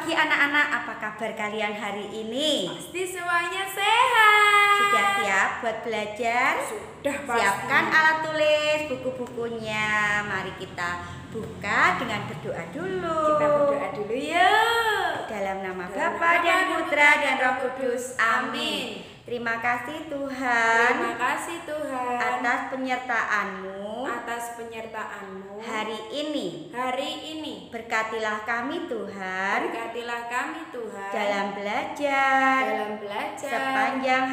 pagi anak-anak, apa kabar kalian hari ini? Pasti semuanya sehat. Sudah siap buat belajar? Sudah pasti. Siapkan alat tulis, buku-bukunya. Mari kita buka dengan berdoa dulu. Kita berdoa dulu yuk. Dalam nama Bapa dan Putra dan Roh Kudus. Amin. Terima kasih Tuhan. Terima kasih Tuhan atas penyertaan-Mu. Atas penyertaan-Mu Hari ini. Berkatilah kami Tuhan. Berkatilah kami Tuhan Dalam belajar. Sepanjang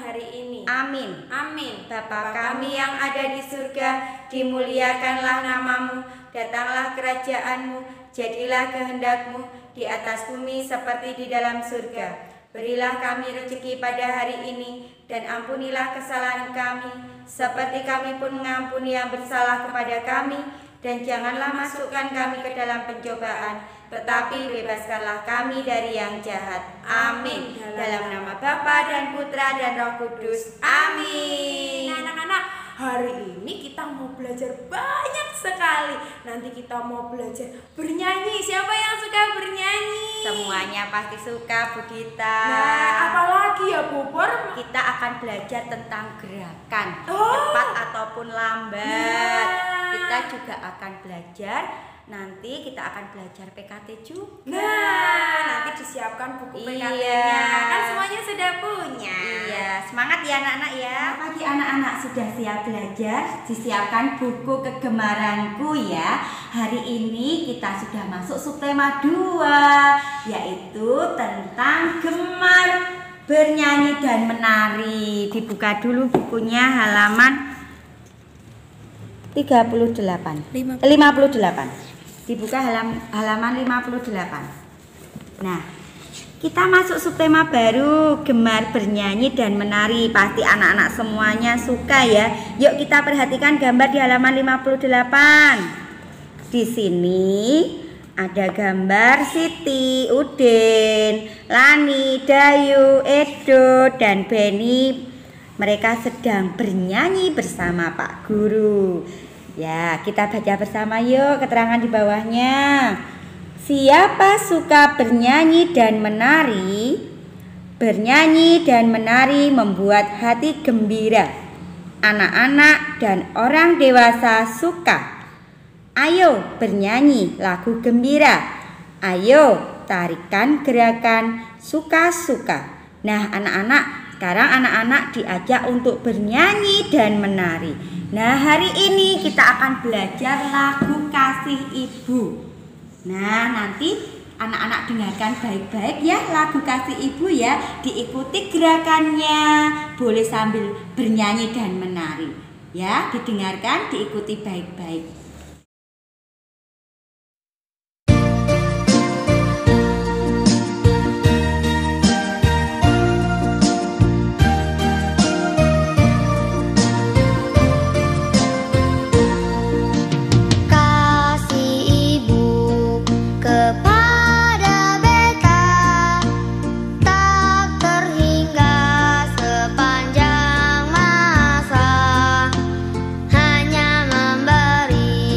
hari ini. Amin. Amin. Bapa kami yang ada di surga, dimuliakanlah nama-Mu, datanglah kerajaan-Mu, jadilah kehendak-Mu di atas bumi seperti di dalam surga. Berilah kami rezeki pada hari ini, dan ampunilah kesalahan kami, seperti kami pun mengampuni yang bersalah kepada kami. Dan janganlah masukkan kami ke dalam pencobaan, tetapi bebaskanlah kami dari yang jahat. Amin. Dalam nama Bapa dan Putra dan Roh Kudus. Amin. Nah, anak-anak, hari ini kita mau belajar banyak sekali. Nanti kita mau belajar bernyanyi. Siapa yang suka bernyanyi? Semuanya pasti suka, Bu Dita. Nah, apalagi ya, Bu Por? Kita akan belajar tentang gerakan, Oh. cepat ataupun lambat. Nah. Kita juga akan belajar. Nanti kita akan belajar PKT juga. Nah, nanti disiapkan buku PKT-nya. Iya. Kan semuanya sudah punya. Iya, semangat ya anak-anak ya. Pagi anak-anak sudah siap belajar. Disiapkan buku kegemaranku ya. Hari ini kita sudah masuk subtema 2, yaitu tentang gemar bernyanyi dan menari. Dibuka dulu bukunya halaman 58. Dibuka halaman 58. Nah, kita masuk subtema baru, gemar bernyanyi dan menari. Pasti anak-anak semuanya suka ya. Yuk kita perhatikan gambar di halaman 58. Di sini ada gambar Siti, Udin, Lani, Dayu, Edo, dan Beni. Mereka sedang bernyanyi bersama Pak Guru. Ya, kita baca bersama yuk keterangan di bawahnya. Siapa suka bernyanyi dan menari? Bernyanyi dan menari membuat hati gembira. Anak-anak dan orang dewasa suka. Ayo bernyanyi lagu gembira. Ayo tarikan gerakan suka-suka. Nah, anak-anak, sekarang anak-anak diajak untuk bernyanyi dan menari. Nah, hari ini kita akan belajar lagu Kasih Ibu. Nah, nanti anak-anak dengarkan baik-baik ya lagu Kasih Ibu ya. Diikuti gerakannya. Boleh sambil bernyanyi dan menari. Ya, didengarkan, diikuti baik-baik. Hanya memberi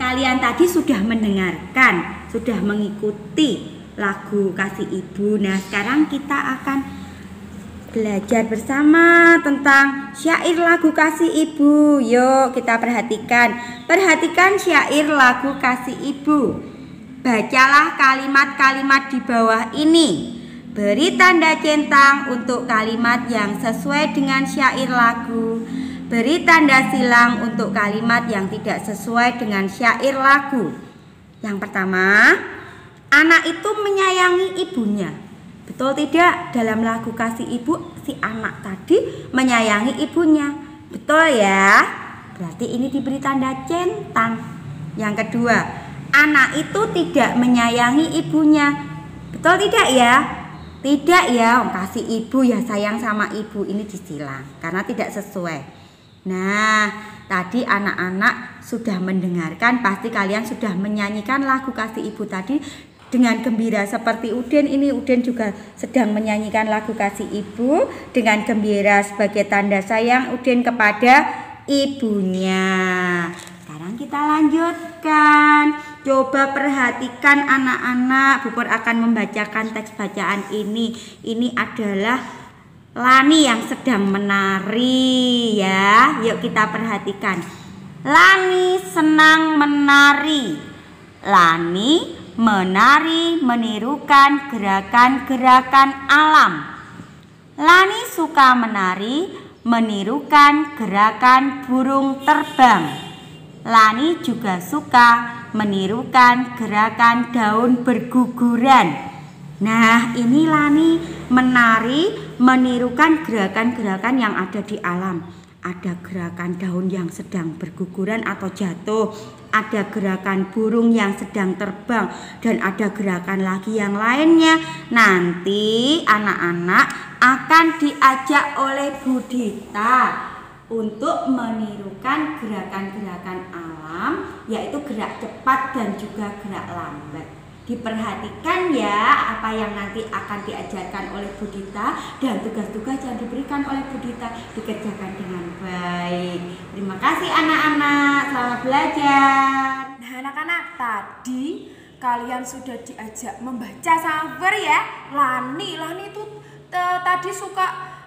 kalian tadi sudah mendengarkan, sudah mengikuti lagu Kasih Ibu. Nah, sekarang kita akan belajar bersama tentang syair lagu Kasih Ibu. Yuk kita perhatikan. Perhatikan syair lagu Kasih Ibu. Bacalah kalimat-kalimat di bawah ini. Beri tanda centang untuk kalimat yang sesuai dengan syair lagu. Beri tanda silang untuk kalimat yang tidak sesuai dengan syair lagu. Yang pertama, anak itu menyayangi ibunya. Betul tidak? Dalam lagu Kasih Ibu, si anak tadi menyayangi ibunya. Betul ya? Berarti ini diberi tanda centang. Yang kedua, anak itu tidak menyayangi ibunya. Betul tidak ya? Tidak ya, kasih ibu ya sayang sama ibu. Ini disilang karena tidak sesuai. Nah, tadi anak-anak sudah mendengarkan, pasti kalian sudah menyanyikan lagu Kasih Ibu tadi dengan gembira seperti Udin. Ini Udin juga sedang menyanyikan lagu Kasih Ibu dengan gembira sebagai tanda sayang Udin kepada ibunya. Sekarang kita lanjutkan. Coba perhatikan anak-anak, Bu Pur akan membacakan teks bacaan ini. Ini adalah Lani yang sedang menari ya. Yuk kita perhatikan. Lani senang menari. Lani menari menirukan gerakan-gerakan alam. Lani suka menari menirukan gerakan burung terbang. Lani juga suka menirukan gerakan daun berguguran. Nah, ini Lani menari menirukan gerakan-gerakan yang ada di alam. Ada gerakan daun yang sedang berguguran atau jatuh, ada gerakan burung yang sedang terbang, dan ada gerakan lagi yang lainnya. Nanti anak-anak akan diajak oleh Bu Dita untuk menirukan gerakan-gerakan alam, yaitu gerak cepat dan juga gerak lambat. Diperhatikan ya apa yang nanti akan diajarkan oleh Bu Dita, dan tugas-tugas yang diberikan oleh Bu Dita dikerjakan dengan baik. Terima kasih anak-anak, selamat belajar. Nah anak-anak, tadi kalian sudah diajak membaca sama Ber ya. Lani itu tadi suka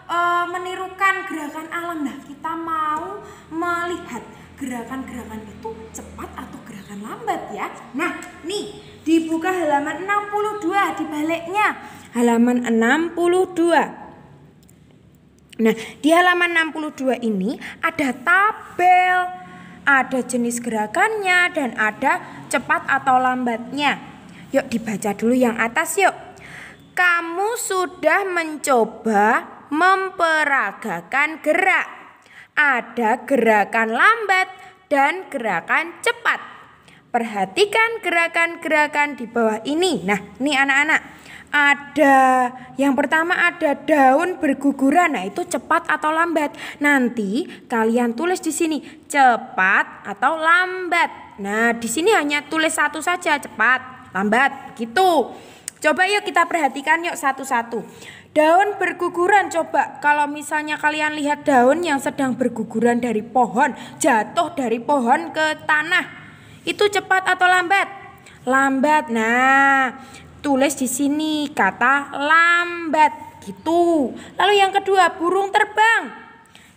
menirukan gerakan alam. Nah kita mau melihat gerakan-gerakan itu cepat atau gerakan lambat ya. Nah nih, dibuka halaman 62 di baliknya. Halaman 62. Nah, di halaman 62 ini ada tabel, ada jenis gerakannya dan ada cepat atau lambatnya. Yuk dibaca dulu yang atas yuk. Kamu sudah mencoba memperagakan gerak. Ada gerakan lambat dan gerakan cepat. Perhatikan gerakan-gerakan di bawah ini. Nah, ini anak-anak. Ada yang pertama ada daun berguguran. Nah, itu cepat atau lambat. Nanti kalian tulis di sini cepat atau lambat. Nah, di sini hanya tulis satu saja, cepat, lambat, gitu. Coba yuk kita perhatikan yuk satu-satu. Daun berguguran, coba kalau misalnya kalian lihat daun yang sedang berguguran dari pohon, jatuh dari pohon ke tanah. Itu cepat atau lambat? Lambat. Nah, tulis di sini kata lambat gitu. Lalu yang kedua, burung terbang.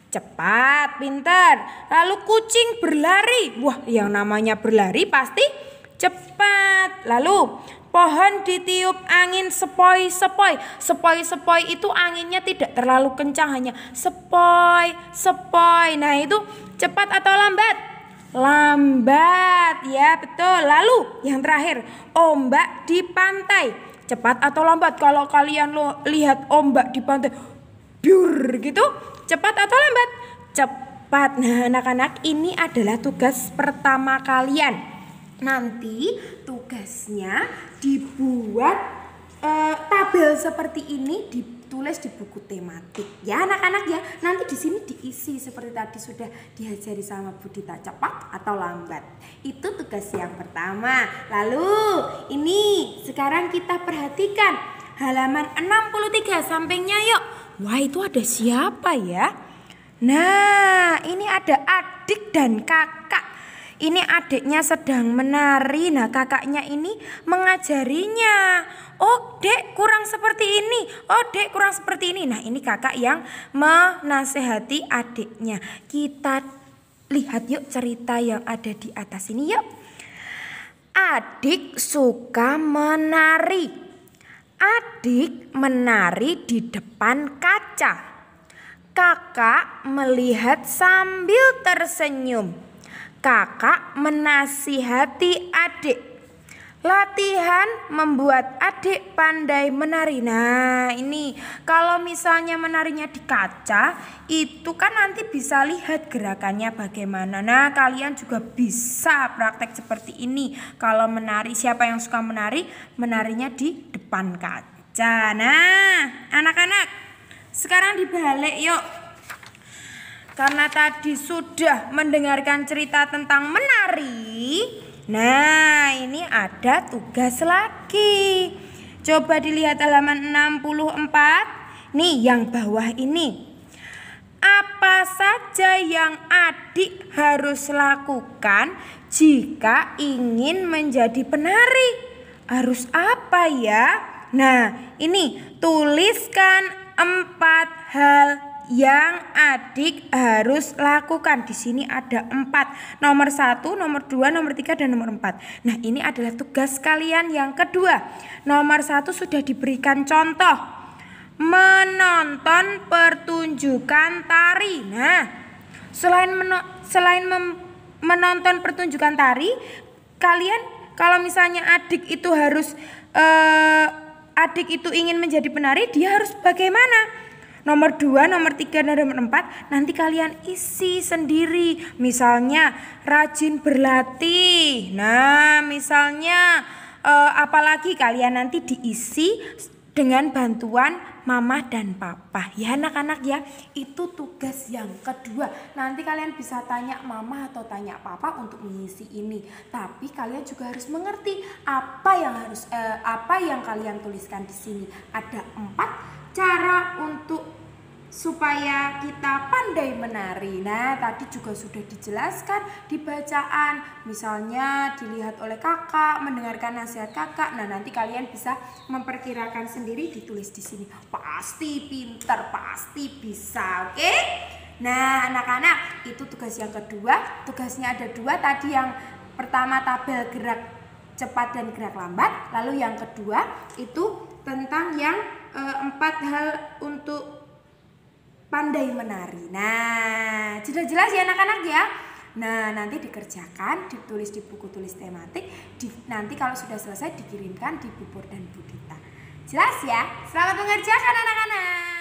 Cepat, pintar. Lalu kucing berlari. Wah, yang namanya berlari pasti cepat. Lalu pohon ditiup angin sepoi-sepoi. Sepoi-sepoi itu anginnya tidak terlalu kencang, hanya sepoi-sepoi. Nah, itu cepat atau lambat? Lambat, ya betul. Lalu yang terakhir, ombak di pantai. Cepat atau lambat? Kalau kalian lihat ombak di pantai, biur gitu, cepat atau lambat? Cepat. Nah anak-anak, ini adalah tugas pertama kalian. Nanti tugasnya dibuat tabel seperti ini, ditulis di buku tematik ya anak-anak ya. Nanti di sini diisi seperti tadi sudah diajari sama Bu Dita, cepat atau lambat. Itu tugas yang pertama. Lalu ini sekarang kita perhatikan halaman 63 sampingnya yuk. Wah, itu ada siapa ya? Nah, ini ada adik dan kakak. ini adiknya sedang menari. Nah, kakaknya ini mengajarinya. Oh, Dek, kurang seperti ini. Oh, Dek, kurang seperti ini. Nah, ini kakak yang menasehati adiknya. Kita lihat yuk cerita yang ada di atas ini yuk. Adik suka menari. Adik menari di depan kaca. Kakak melihat sambil tersenyum. Kakak menasihati adik. Latihan membuat adik pandai menari. Nah, ini kalau misalnya menarinya di kaca, itu kan nanti bisa lihat gerakannya bagaimana. Nah, kalian juga bisa praktek seperti ini. Kalau menari, siapa yang suka menari, menarinya di depan kaca. Nah, anak-anak, sekarang dibalik yuk. Karena tadi sudah mendengarkan cerita tentang menari. Nah, ini ada tugas lagi. Coba dilihat halaman 64. Nih, yang bawah ini. Apa saja yang adik harus lakukan jika ingin menjadi penari? Harus apa ya? Nah, ini tuliskan 4 hal yang adik harus lakukan. Di sini ada 4. Nomor 1, nomor 2, nomor 3, dan nomor 4. Nah, ini adalah tugas kalian yang kedua. Nomor 1 sudah diberikan contoh. Menonton pertunjukan tari. Nah, selain menonton pertunjukan tari, kalian kalau misalnya adik itu harus adik itu ingin menjadi penari, dia harus bagaimana? Nomor 2, nomor 3, dan nomor 4 nanti kalian isi sendiri. Misalnya rajin berlatih. Nah, misalnya apalagi kalian nanti diisi dengan bantuan mama dan papa. Ya anak-anak ya, itu tugas yang kedua. Nanti kalian bisa tanya mama atau tanya papa untuk mengisi ini. Tapi kalian juga harus mengerti apa yang kalian tuliskan di sini. Ada 4 cara untuk supaya kita pandai menari. Nah, tadi juga sudah dijelaskan di bacaan. Misalnya dilihat oleh kakak, mendengarkan nasihat kakak. Nah, nanti kalian bisa memperkirakan sendiri, ditulis di sini. Pasti pinter, pasti bisa, oke? Nah, anak-anak, itu tugas yang kedua. Tugasnya ada 2 tadi. Yang pertama tabel gerak cepat dan gerak lambat. Lalu yang kedua itu tentang yang 4 hal untuk pandai menari. Nah, sudah jelas ya anak-anak ya. Nah, nanti dikerjakan, ditulis di buku tulis tematik. Nanti kalau sudah selesai dikirimkan di Bu Pur dan Bu Dita. Jelas ya? Selamat mengerjakan anak-anak.